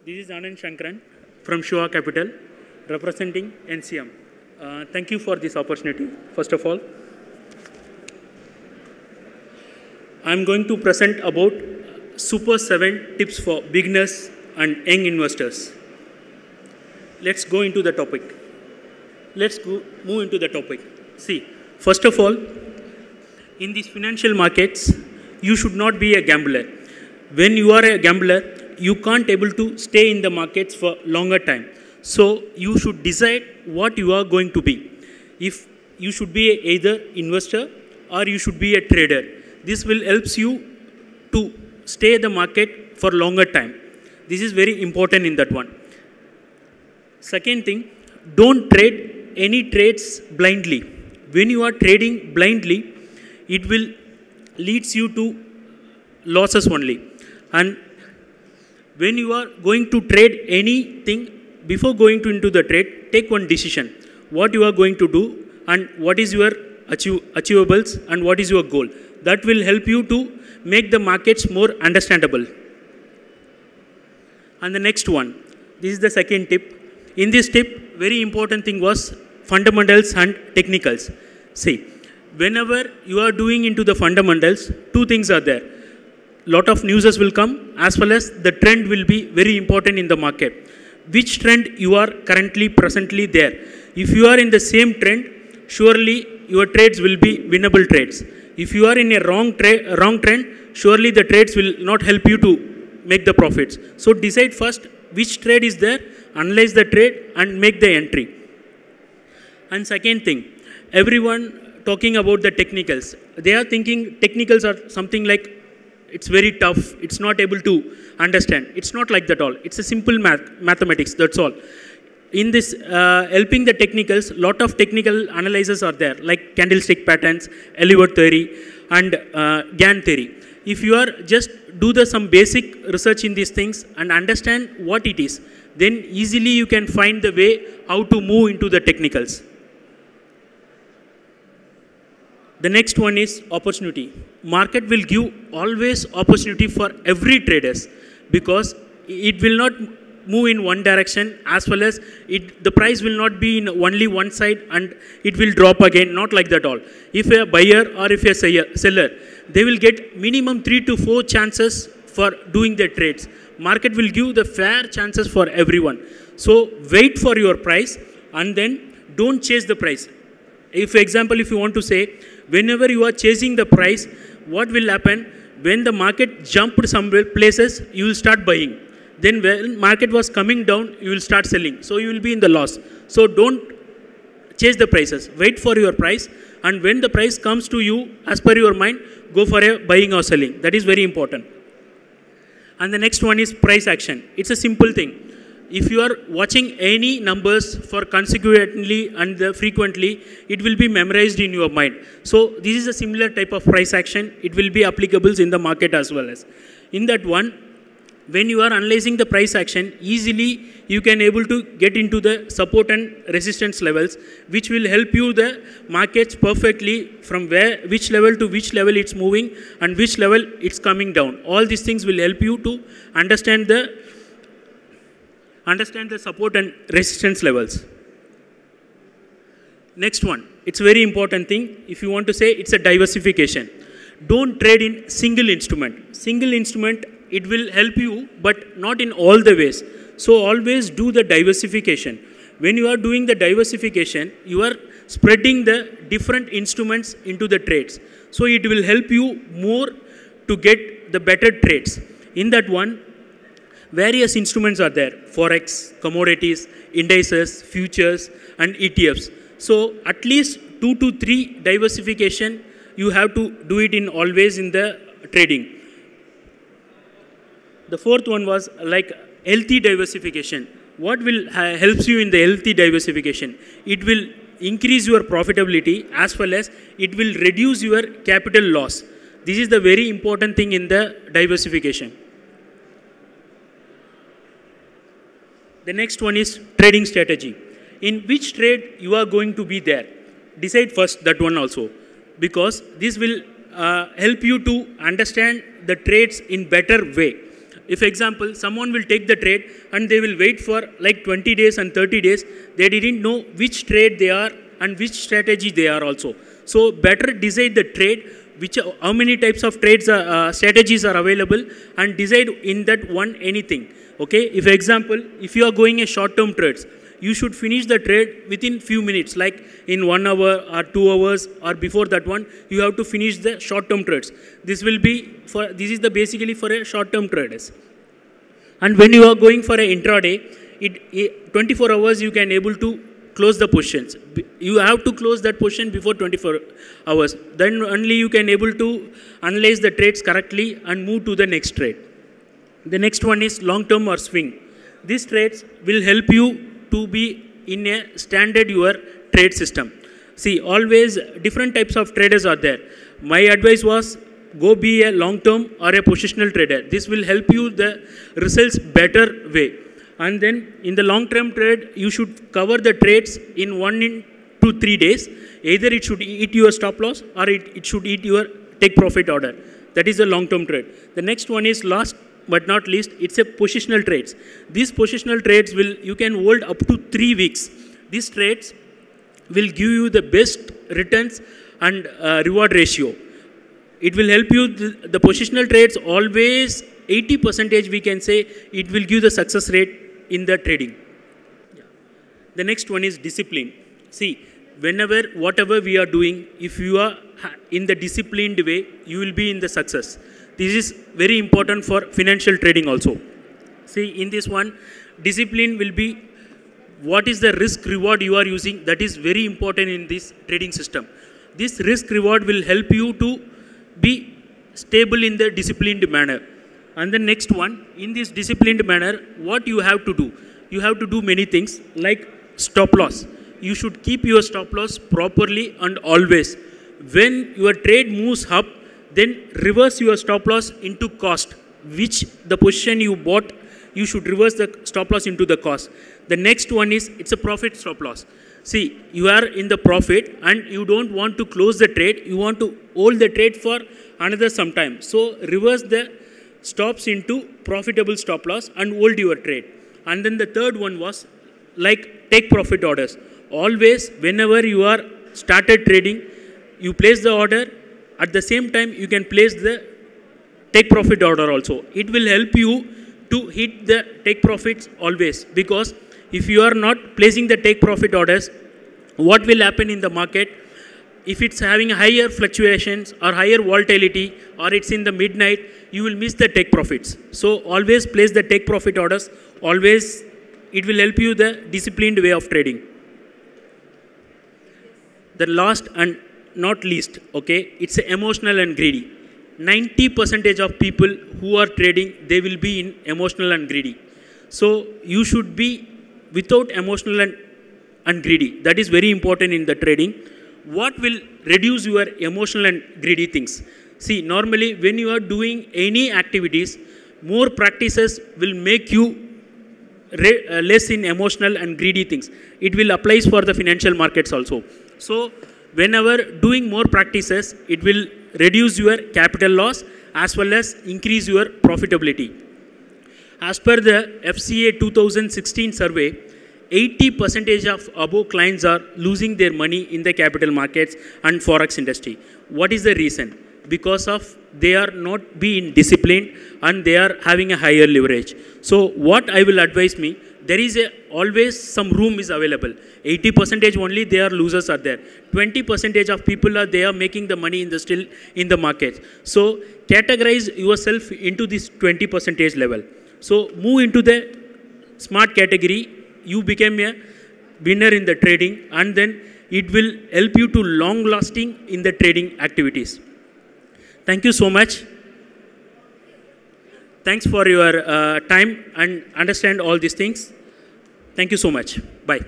This is Anand Shankaran from Shua Capital, representing NCM. Thank you for this opportunity, first of all. I'm going to present about Super 7 tips for beginners and young investors. Let's go into the topic. Move into the topic. See, first of all, in these financial markets, you should not be a gambler. When you are a gambler, you can't able to stay in the markets for longer time. So you should decide what you are going to be. If you should be either investor or you should be a trader. This will helps you to stay in the market for longer time. This is very important in that one. Second thing, don't trade any trades blindly. When you are trading blindly, it will leads you to losses only. And when you are going to trade anything, before going into the trade, take one decision. What you are going to do and what is your achievables and what is your goal. That will help you to make the markets more understandable. And the next one, this is the second tip. In this tip, very important thing was fundamentals and technicals. See, whenever you are doing into the fundamentals, two things are there. Lot of newses will come as well as the trend will be very important in the market. Which trend you are currently presently there. If you are in the same trend, surely your trades will be winnable trades. If you are in a wrong trend, surely the trades will not help you to make the profits. So decide first which trade is there, analyze the trade and make the entry. And second thing, everyone talking about the technicals. They are thinking technicals are something like it's very tough, it's not able to understand. It's not like that all. It's a simple mathematics, that's all. In this helping the technicals, lot of technical analyzers are there, like candlestick patterns, Elliott theory, and Gann theory. If you are just do some basic research in these things and understand what it is, then easily you can find the way how to move into the technicals. The next one is opportunity. Market will give always opportunity for every traders because it will not move in one direction as well as the price will not be in only one side and it will drop again, not like that all. If a buyer or if a seller, they will get minimum 3 to 4 chances for doing their trades. Market will give the fair chances for everyone. So wait for your price and then don't chase the price. If example, if you want to say, whenever you are chasing the price, what will happen? When the market jumped some places, you will start buying. Then when market was coming down, you will start selling. So you will be in the loss. So don't chase the prices. Wait for your price. And when the price comes to you, as per your mind, go for a buying or selling. That is very important. And the next one is price action. It's a simple thing. If you are watching any numbers for consecutively and frequently, it will be memorized in your mind. So this is a similar type of price action. It will be applicable in the market as well as. In that one, when you are analyzing the price action, easily you can able to get into the support and resistance levels, which will help you the markets perfectly from which level to which level it's moving and which level it's coming down. All these things will help you to understand the support and resistance levels. Next one, it's a very important thing. If you want to say, it's a diversification. Don't trade in single instrument. Single instrument, it will help you, but not in all the ways. So always do the diversification. When you are doing the diversification, you are spreading the different instruments into the trades. So it will help you more to get the better trades. In that one, various instruments are there. Forex, commodities, indices, futures, and ETFs. So at least 2 to 3 diversification, you have to do it in always in the trading. The fourth one was like healthy diversification. What will helps you in the healthy diversification? It will increase your profitability as well as it will reduce your capital loss. This is the very important thing in the diversification. The next one is trading strategy. In which trade you are going to be there? Decide first that one also, because this will help you to understand the trades in better way. If example, someone will take the trade and they will wait for like 20 days and 30 days, they didn't know which trade they are and which strategy they are also. So better decide the trade, how many types of trades strategies are available, and decide in that one anything. Okay, if example, if you are going a short-term trades, you should finish the trade within few minutes, like in 1 hour or 2 hours, or before that one, you have to finish the short-term trades. This is the basically for a short-term traders. And when you are going for an intraday, 24 hours you can able to close the positions. You have to close that position before 24 hours. Then only you can able to analyze the trades correctly and move to the next trade. The next one is long-term or swing. These trades will help you to be in a standard your trade system. See, always different types of traders are there. My advice was go be a long-term or a positional trader. This will help you the results better way. And then in the long-term trade, you should cover the trades in 1 to 3 days. Either it should eat your stop loss or it should eat your take profit order. That is the long-term trade. The next one is last but not least, it's a positional trades. These positional trades you can hold up to 3 weeks. These trades will give you the best returns and reward ratio. It will help you, the positional trades always 80% we can say it will give the success rate in the trading. The next one is discipline. See, whatever we are doing, if you are in the disciplined way, you will be in the success. This is very important for financial trading also. See, in this one, discipline will be what is the risk reward you are using. That is very important in this trading system. This risk reward will help you to be stable in the disciplined manner. And the next one, in this disciplined manner, what you have to do? You have to do many things like stop loss. You should keep your stop loss properly and always. When your trade moves up, then reverse your stop loss into cost, which the position you bought, you should reverse the stop loss into the cost. The next one is, it's a profit stop loss. See, you are in the profit and you don't want to close the trade, you want to hold the trade for another some time. So reverse the stops into profitable stop loss and hold your trade. And then the third one was like take profit orders. Always, whenever you are started trading, you place the order. At the same time, you can place the take profit order also. It will help you to hit the take profits always, because if you are not placing the take profit orders, what will happen in the market? If it's having higher fluctuations or higher volatility, or it's in the midnight, you will miss the take profits. So always place the take profit orders. Always, it will help you the disciplined way of trading. The last and not least, okay, it's emotional and greedy. 90% of people who are trading, they will be in emotional and greedy. So you should be without emotional and greedy. That is very important in the trading. What will reduce your emotional and greedy things? See, normally when you are doing any activities, more practices will make you less in emotional and greedy things. It will apply for the financial markets also. So whenever doing more practices, it will reduce your capital loss as well as increase your profitability. As per the FCA 2016 survey, 80% of above clients are losing their money in the capital markets and forex industry. What is the reason? Because of they are not being disciplined and they are having a higher leverage. So what I will advise me, there is always some room is available. 80% only they are losers are there. 20% of people are there making the money still in the market. So categorize yourself into this 20% level. So move into the smart category. You become a winner in the trading, and then it will help you to long lasting in the trading activities. Thank you so much. Thanks for your time and understand all these things. Thank you so much. Bye.